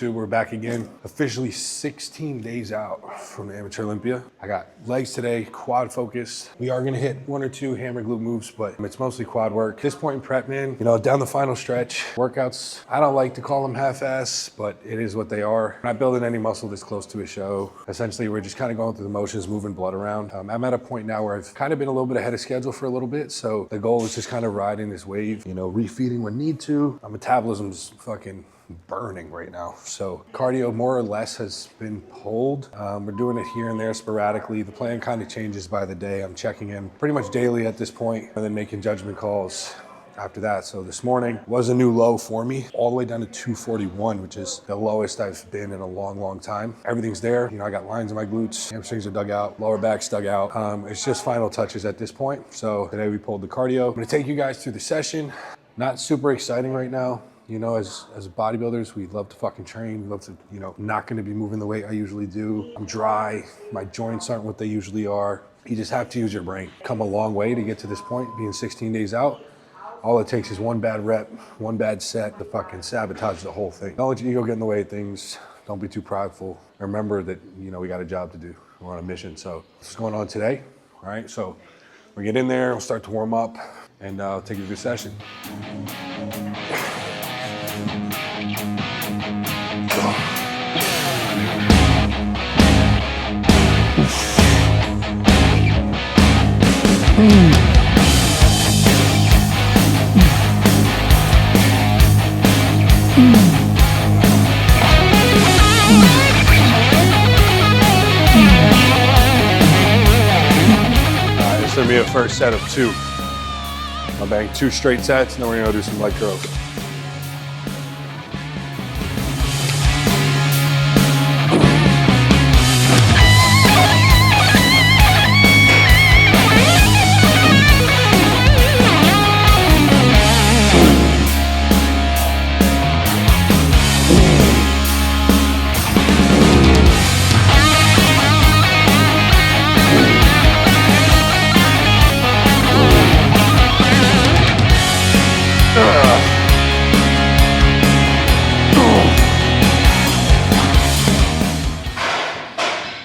YouTube, we're back again. Officially 16 days out from the Amateur Olympia. I got legs today, quad focus. We are gonna hit 1 or 2 hammer glute moves, but it's mostly quad work. At this point in prep, man, you know, down the final stretch, workouts, I don't like to call them half-ass, but it is what they are. I'm not building any muscle this close to a show. Essentially, we're just kind of going through the motions, moving blood around. I'm at a point now where I've kind of been a little bit ahead of schedule for a little bit, so the goal is just kind of riding this wave, you know, refeeding when need to. My metabolism's fucking burning right now. So cardio more or less has been pulled. We're doing it here and there sporadically. The plan kind of changes by the day. I'm checking in pretty much daily at this point and then making judgment calls after that. So this morning was a new low for me, all the way down to 241, which is the lowest I've been in a long time. Everything's there. You know, I got lines in my glutes, hamstrings are dug out, lower back's dug out. It's just final touches at this point. So today we pulled the cardio. I'm gonna take you guys through the session. Not super exciting right now. You know, as bodybuilders, we love to fucking train. We love to, you know, not gonna be moving the weight I usually do. I'm dry, my joints aren't what they usually are. You just have to use your brain. Come a long way to get to this point, being 16 days out. All it takes is one bad rep, one bad set to fucking sabotage the whole thing. Don't let your ego get in the way of things. Don't be too prideful. Remember that, you know, we got a job to do. We're on a mission. So what's going on today? All right, so we get in there, we'll start to warm up, and I'll take you through the session. This is gonna be a first set of 2. I'll bang 2 straight sets, and then we're gonna do some leg curls.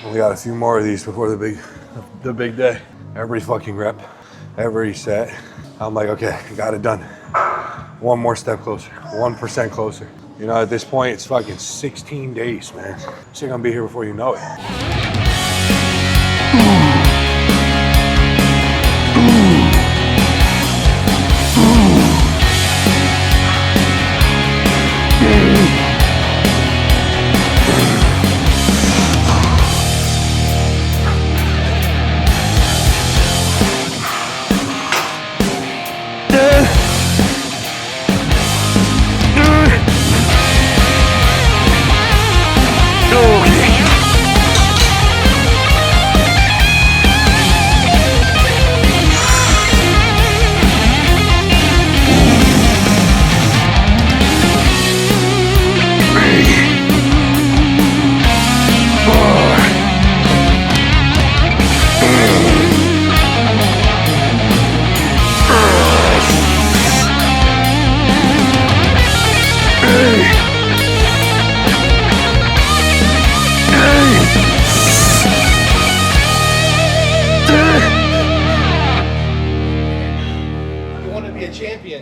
We got a few more of these before the big day. Every fucking rep, every set. I'm like, okay, got it done. One more step closer, 1% closer. You know, at this point, it's fucking 16 days, man. Shit gonna be here before you know it.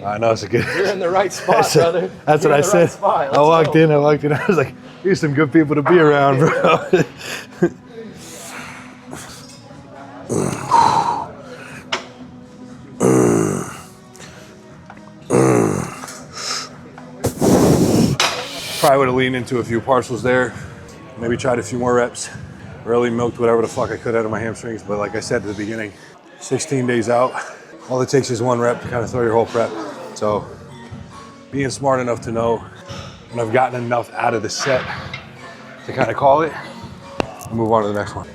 I know, it's a good. You're in the right spot, brother. That's what I said. Right, I walked in. I was like, "Here's some good people to be around, bro." Probably would have leaned into a few partials there. Maybe tried a few more reps. Really milked whatever the fuck I could out of my hamstrings. But like I said at the beginning, 16 days out. All it takes is one rep to kind of throw your whole prep. So being smart enough to know when I've gotten enough out of the set to kind of call it and move on to the next one.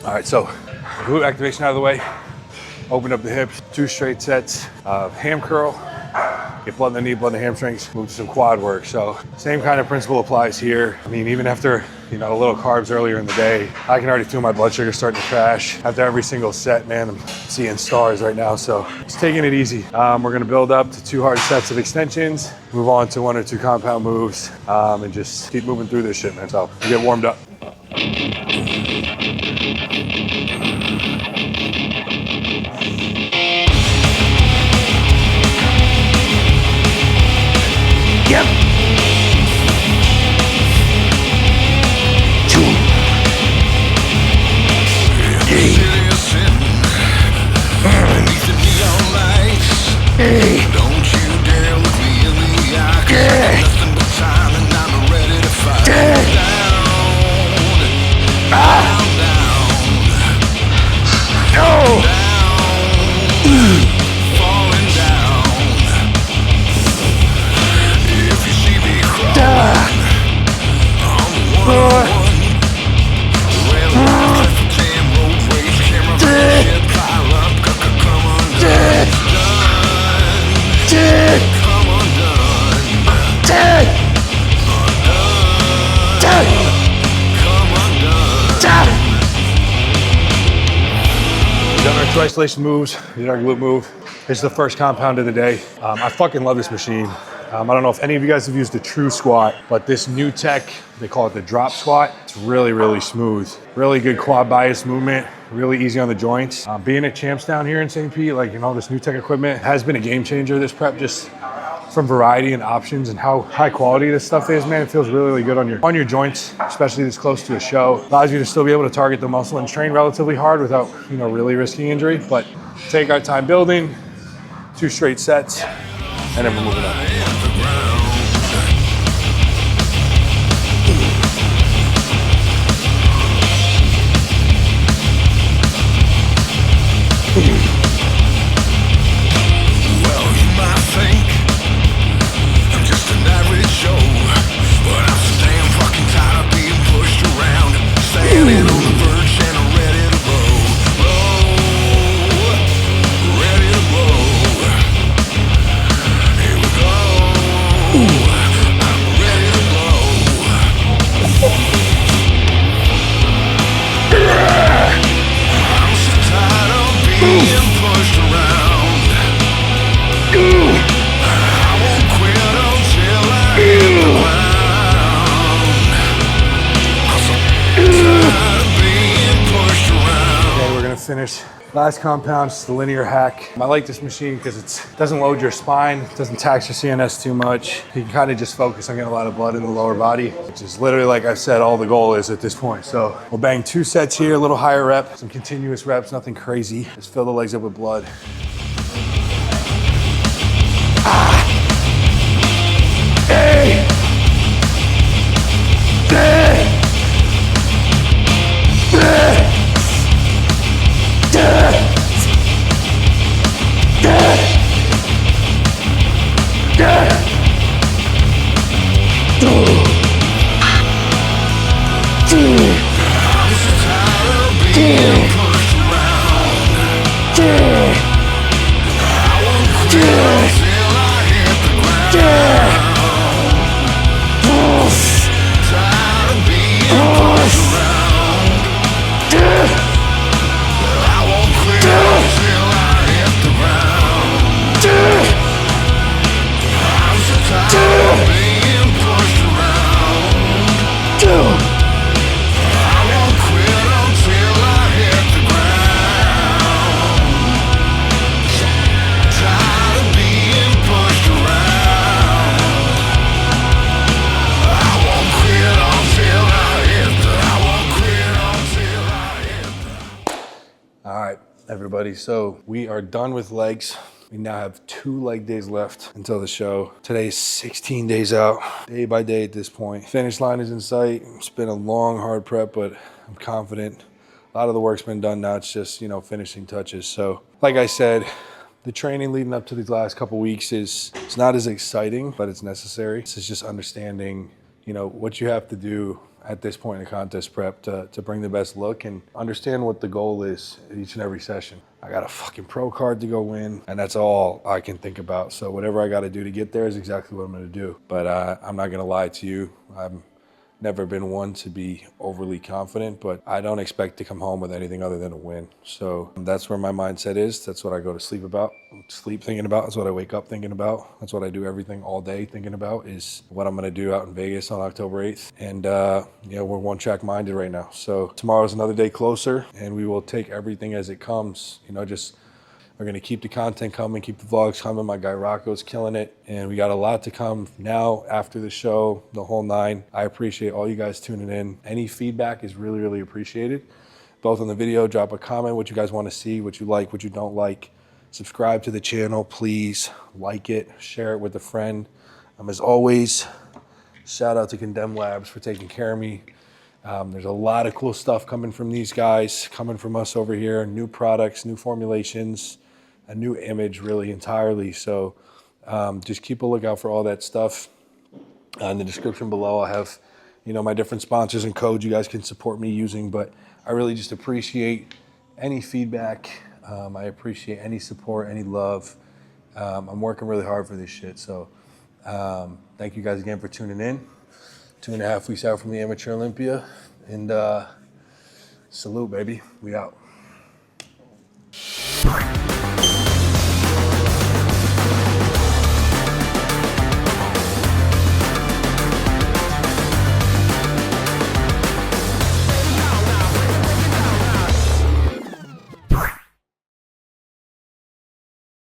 All right, so glute activation out of the way. Open up the hips, 2 straight sets of ham curl, get blood in the knee, blood in the hamstrings, move to some quad work. So same kind of principle applies here. I mean, even after, you know, a little carbs earlier in the day, I can already feel my blood sugar starting to crash. After every single set, man, I'm seeing stars right now. So just taking it easy. We're gonna build up to 2 hard sets of extensions, move on to 1 or 2 compound moves, and just keep moving through this shit, man. So we get warmed up. Yep. 2. 3. Don't you dare look me in the eye. Nothing but time and I'm ready to fight. Down, falling down. If you see me crawling, I'm the one. Red light, traffic jam, road rage, camera, shit, pile up, come undone. Come undone. Come undone. We've done our 2 isolation moves, we did our glute move. This is the first compound of the day. I fucking love this machine. I don't know if any of you guys have used the true squat, but this new tech, they call it the drop squat. It's really, really smooth. Really good quad bias movement, really easy on the joints. Being at Champs down here in St. Pete, like, you know, this new tech equipment has been a game changer this prep, just from variety and options and how high quality this stuff is, man. It feels really, really good on your joints, especially this close to a show. Allows you to still be able to target the muscle and train relatively hard without, you know, really risking injury. But take our time building, 2 straight sets, and then we're moving on. Well, you might think I'm just an average Joe, but I'm so damn fucking tired of being pushed around, standing on the verge and I'm ready to blow, ready to blow. Here we go. I'm ready to blow. I'm so tired of being pushed around. I won't quit until I hit the ground. I'm so tired of being pushed around. Okay, we're gonna finish last compound, just the linear hack. I like this machine because it doesn't load your spine, it doesn't tax your CNS too much. You can kind of just focus on getting a lot of blood in the lower body, which is literally, like I said, all the goal is at this point. So we'll bang 2 sets here, a little higher rep, some continuous reps, nothing crazy. Just fill the legs up with blood. Everybody, so we are done with legs. We now have 2 leg days left until the show. Today's 16 days out, day by day at this point. Finish line is in sight. It's been a long, hard prep, but I'm confident. A lot of the work's been done now. It's just, you know, finishing touches. So like I said, the training leading up to these last couple weeks it's not as exciting, but it's necessary. It's just understanding, you know, what you have to do at this point in contest prep to bring the best look and understand what the goal is each and every session. I got a fucking pro card to go win, and that's all I can think about. So whatever I got to do to get there is exactly what I'm going to do. But I'm not going to lie to you. I'm never been one to be overly confident, but I don't expect to come home with anything other than a win. So that's where my mindset is. That's what I go to sleep about. Sleep thinking about. That's what I wake up thinking about. That's what I do everything all day thinking about is what I'm going to do out in Vegas on October 8th. And, we're one track minded right now. So tomorrow's another day closer, and we will take everything as it comes. We're going to keep the content coming, keep the vlogs coming. My guy Rocco's killing it. And we got a lot to come now after the show, the whole 9. I appreciate all you guys tuning in. Any feedback is really, really appreciated. Both on the video, drop a comment, what you guys want to see, what you like, what you don't like. Subscribe to the channel, please. Like it, share it with a friend. As always, shout out to Condemn Labs for taking care of me. There's a lot of cool stuff coming from these guys, coming from us over here. New products, new formulations, a new image really entirely. So just keep a lookout for all that stuff. In the description below, I'll have my different sponsors and codes you guys can support me using. But I really just appreciate any feedback. I appreciate any support, any love. I'm working really hard for this shit. So thank you guys again for tuning in. 2.5 weeks out from the Amateur Olympia. And salute, baby. We out.